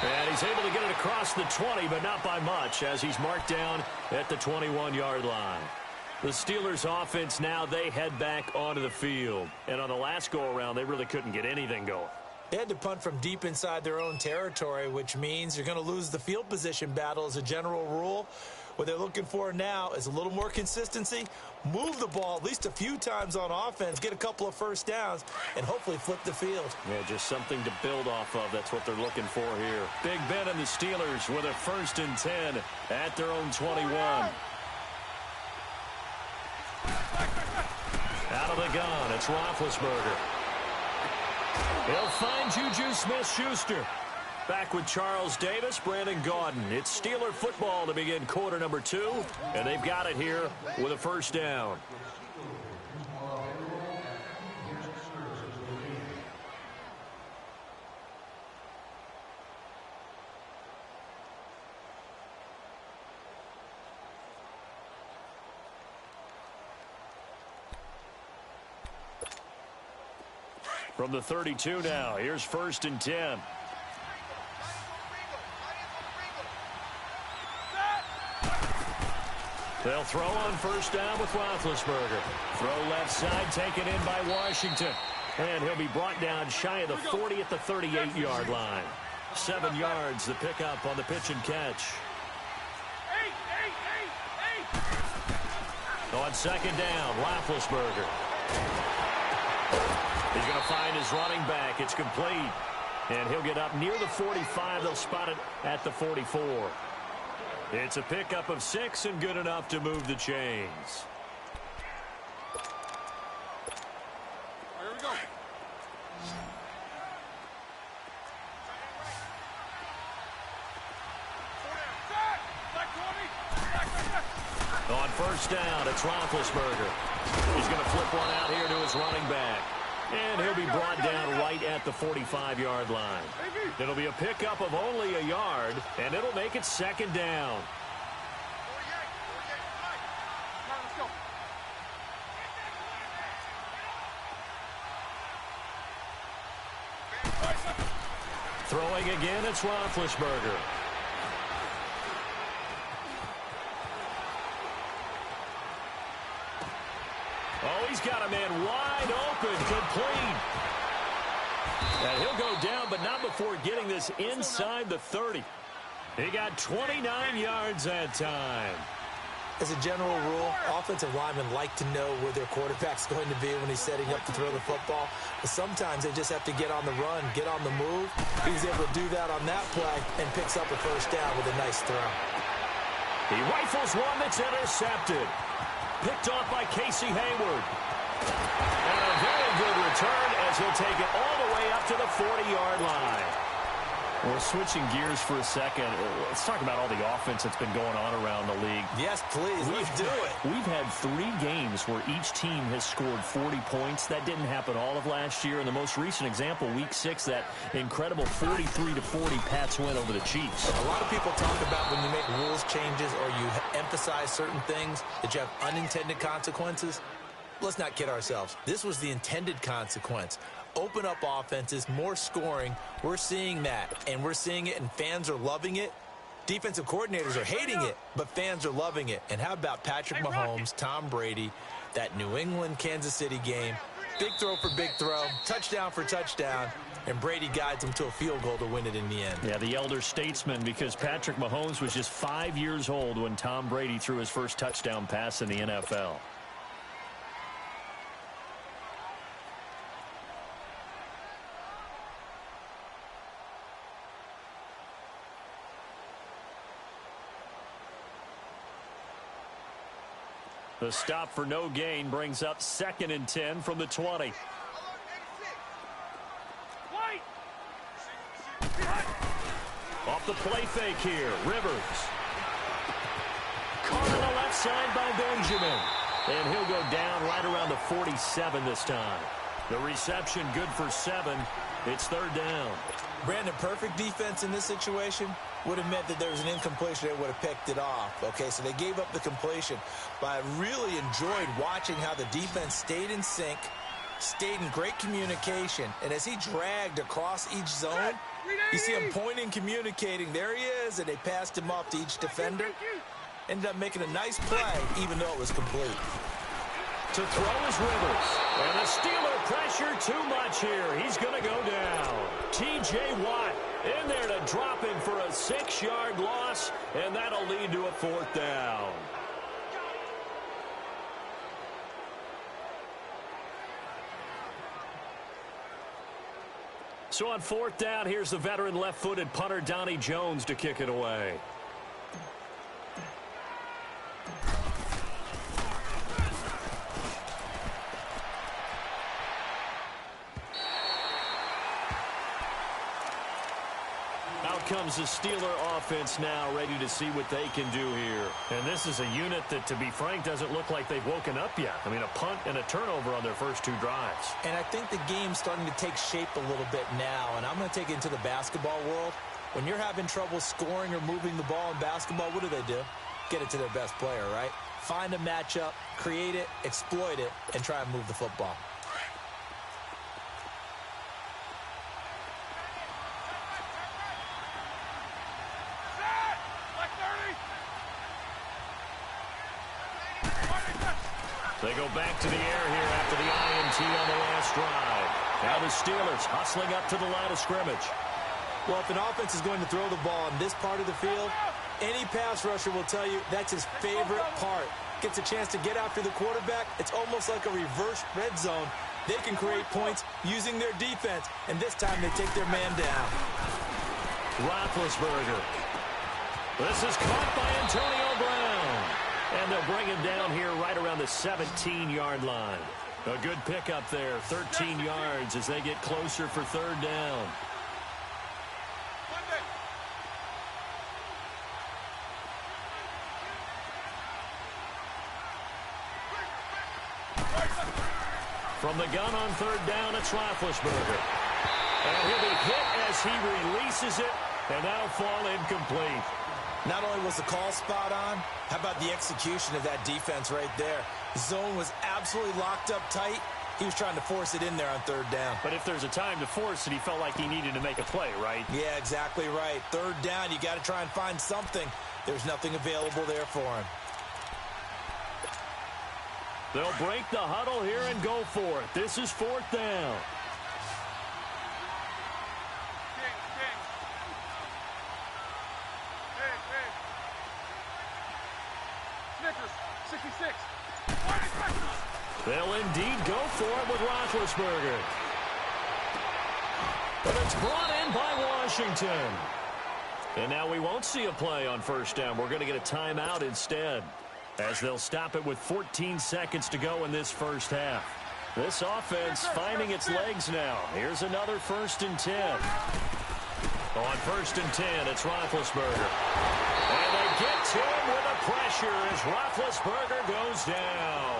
And he's able to get it across the 20, but not by much, as he's marked down at the 21-yard line. The Steelers' offense now, they head back onto the field. And on the last go-around, they really couldn't get anything going. They had to punt from deep inside their own territory, which means you're going to lose the field position battle as a general rule. What they're looking for now is a little more consistency, move the ball at least a few times on offense, get a couple of first downs, and hopefully flip the field. Yeah, just something to build off of. That's what they're looking for here. Big Ben and the Steelers with a 1st and 10 at their own 21. Out of the gun, it's Roethlisberger. He'll find Juju Smith-Schuster. Back with Charles Davis, Brandon Gaudin. It's Steeler football to begin quarter number 2, and they've got it here with a first down. From the 32 now, here's 1st and 10. They'll throw on first down with Roethlisberger. Throw left side, taken in by Washington. And he'll be brought down shy of the 40 at the 38-yard line. 7 yards, the pickup on the pitch and catch. On second down, Roethlisberger. He's going to find his running back. It's complete. And he'll get up near the 45. They'll spot it at the 44. It's a pickup of 6 and good enough to move the chains. Here we go. On first down, it's Roethlisberger. He's going to flip one out here to his running back. And he'll be brought down right at the 45-yard line. It'll be a pickup of only a yard, and it'll make it second down. Throwing again, it's Roethlisberger. Oh, he's got a man wide open, complete. And he'll go down, but not before getting this inside the 30. He got 29 yards that time. As a general rule, offensive linemen like to know where their quarterback's going to be when he's setting up to throw the football. But sometimes they just have to get on the run, get on the move. He was able to do that on that play and picks up a first down with a nice throw. He rifles one that's intercepted. Picked off by Casey Hayward. And a very good return as he'll take it all the way up to the 40-yard line. Well, switching gears for a second, let's talk about all the offense that's been going on around the league. Yes, please. Let's do it. We've had 3 games where each team has scored 40 points. That didn't happen all of last year. And the most recent example, Week 6, that incredible 43-40 Pats win over the Chiefs. A lot of people talk about when you make rules changes or you emphasize certain things that you have unintended consequences. Let's not kid ourselves. This was the intended consequence. Open up offenses, more scoring. We're seeing that, and we're seeing it, and fans are loving it. Defensive coordinators are hating it, but fans are loving it. And how about Patrick Mahomes, Tom Brady, that New England-Kansas City game? Big throw for big throw, touchdown for touchdown, and Brady guides him to a field goal to win it in the end. Yeah, the elder statesman, because Patrick Mahomes was just 5 years old when Tom Brady threw his first touchdown pass in the NFL. The stop for no gain brings up 2nd and 10 from the 20. Off the play fake here, Rivers. Caught on the left side by Benjamin. And he'll go down right around the 47 this time. The reception good for 7. It's 3rd down. Brandon, perfect defense in this situation would have meant that there was an incompletion. They would have picked it off. Okay, so they gave up the completion. But I really enjoyed watching how the defense stayed in sync, stayed in great communication. And as he dragged across each zone, you see him pointing, communicating. There he is, and they passed him off to each defender. Ended up making a nice play, even though it was complete. To throw is Rivers. And the Steeler pressure too much here. He's going to go down. T.J. Watt in there to drop him for a 6-yard loss, and that'll lead to a 4th down. So on 4th down, here's the veteran left-footed punter Donnie Jones to kick it away. Comes the Steeler offense now, ready to see what they can do here. And this is a unit that, to be frank, doesn't look like they've woken up yet. I mean, a punt and a turnover on their first 2 drives. And I think the game's starting to take shape a little bit now, and I'm going to take it into the basketball world. When you're having trouble scoring or moving the ball in basketball, what do? Get it to their best player, right? Find a matchup, create it, exploit it, and try and move the football. They go back to the air here after the INT on the last drive. Now the Steelers hustling up to the line of scrimmage. Well, if an offense is going to throw the ball in this part of the field, any pass rusher will tell you that's his favorite part. Gets a chance to get after the quarterback. It's almost like a reverse red zone. They can create points using their defense, and this time they take their man down. Roethlisberger. This is caught by Antonio Brown. And they'll bring him down here right around the 17-yard line. A good pickup there, 13 yards as they get closer for third down. From the gun on third down, it's Roethlisberger. And he'll be hit as he releases it, and that'll fall incomplete. Not only was the call spot on, how about the execution of that defense right there? The zone was absolutely locked up tight. He was trying to force it in there on third down. But if there's a time to force it, he felt like he needed to make a play, right? Yeah, exactly right. Third down, you got to try and find something. There's nothing available there for him. They'll break the huddle here and go for it. This is fourth down. They'll indeed go for it with Roethlisberger. But it's brought in by Washington. And now we won't see a play on first down. We're going to get a timeout instead, as they'll stop it with 14 seconds to go in this first half. This offense finding its legs now. Here's another 1st and 10. On 1st and 10, it's Roethlisberger. And they get to him with a pressure as Roethlisberger goes down.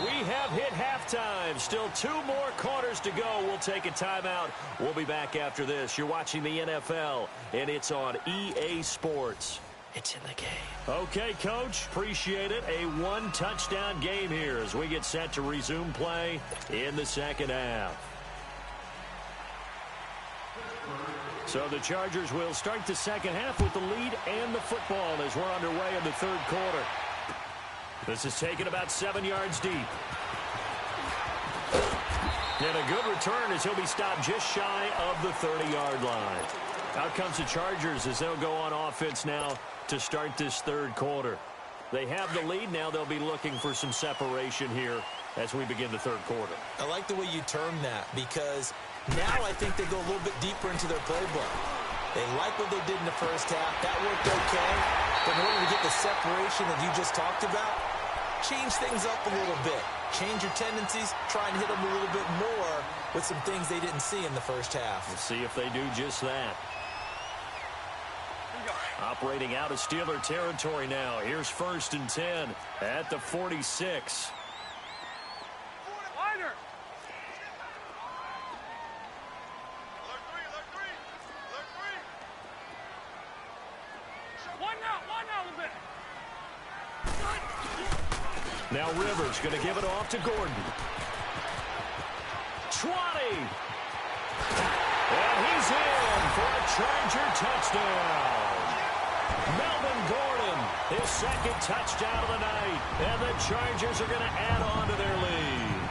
We have hit halftime. Still 2 more quarters to go. We'll take a timeout. We'll be back after this. You're watching the NFL, and it's on EA Sports. It's in the game. Okay, Coach. Appreciate it. A 1-touchdown game here as we get set to resume play in the second half. So the Chargers will start the second half with the lead and the football as we're underway in the third quarter. This is taken about 7 yards deep. And a good return as he'll be stopped just shy of the 30-yard line. Out comes the Chargers as they'll go on offense now to start this third quarter. They have the lead now. They'll be looking for some separation here as we begin the third quarter. I like the way you term that because now I think they go a little bit deeper into their playbook. They like what they did in the first half. That worked okay. But in order to get the separation that you just talked about, change things up a little bit. Change your tendencies. Try and hit them a little bit more with some things they didn't see in the first half. We'll see if they do just that. Operating out of Steeler territory now. Here's 1st and 10 at the 46. Now Rivers going to give it off to Gordon. 20. And he's in for a Charger touchdown. Melvin Gordon, his second touchdown of the night. And the Chargers are going to add on to their lead.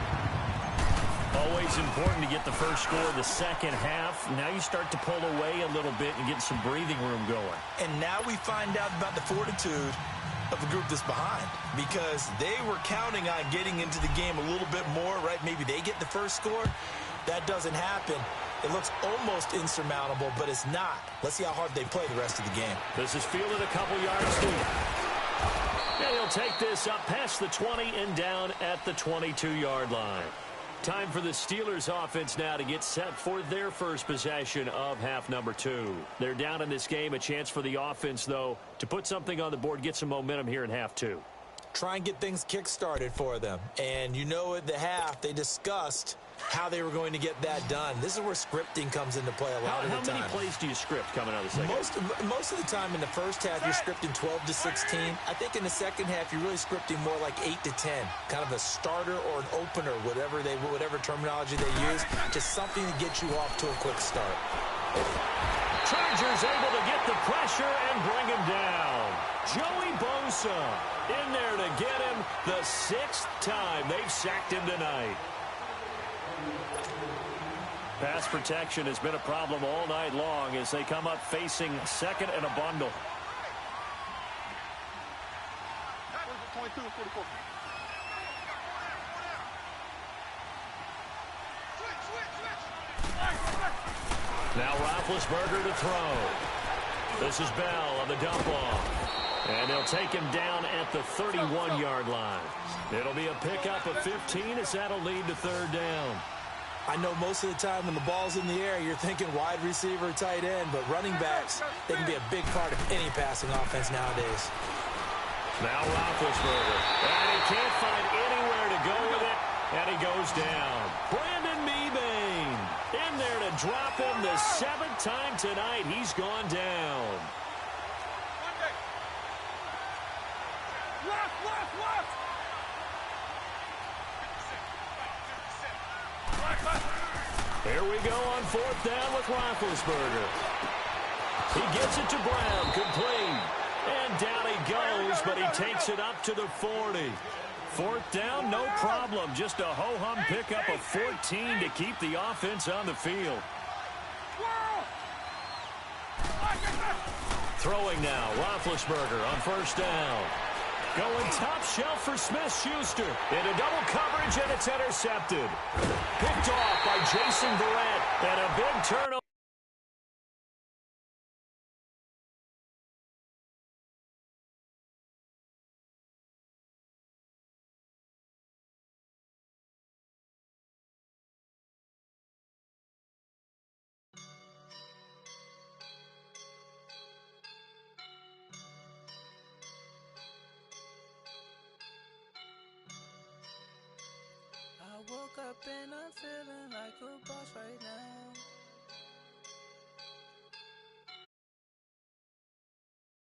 Always important to get the first score of the second half. Now you start to pull away a little bit and get some breathing room going. And now we find out about the fortitude of the group that's behind, because they were counting on getting into the game a little bit more, right? Maybe they get the first score. That doesn't happen. It looks almost insurmountable, but it's not. Let's see how hard they play the rest of the game. This is fielded a couple yards deep. And he'll take this up past the 20 and down at the 22-yard line. Time for the Steelers offense now to get set for their first possession of half number 2. They're down in this game. A chance for the offense, though, to put something on the board, get some momentum here in half 2. Try and get things kick-started for them. And you know at the half, they discussed how they were going to get that done. This is where scripting comes into play a lot of the time. How many plays do you script coming out of the second half? Most of the time in the first half, you're scripting 12 to 16. I think in the second half, you're really scripting more like 8 to 10. Kind of a starter or an opener, whatever terminology they use. Just something to get you off to a quick start. Chargers able to get the pressure and bring him Joey Bosa in there to get him the 6th time they've sacked him tonight. Pass protection has been a problem all night long as they come up facing second and a bundle. 22 and 44. Now Roethlisberger to throw. This is Bell on the dump off. And they'll take him down at the 31-yard line. It'll be a pickup of 15 as that'll lead to third down. I know most of the time when the ball's in the air, you're thinking wide receiver, tight end, but running backs, they can be a big part of any passing offense nowadays. Now Roethlisberger. And he can't find anywhere to go with it. And he goes down. Brandon Mebane in there to drop him the 7th time tonight. He's gone down. Here we go on 4th down with Roethlisberger. He gets it to Brown, complete. And down he goes, but he takes it up to the 40. 4th down, no problem. Just a ho-hum pickup of 14 to keep the offense on the field. Throwing now, Roethlisberger on 1st down. Going top shelf for Smith-Schuster. Into double coverage, and it's intercepted. Picked off by Jason Verrett, and a big turnover. I woke up and I'm feeling like a boss right now.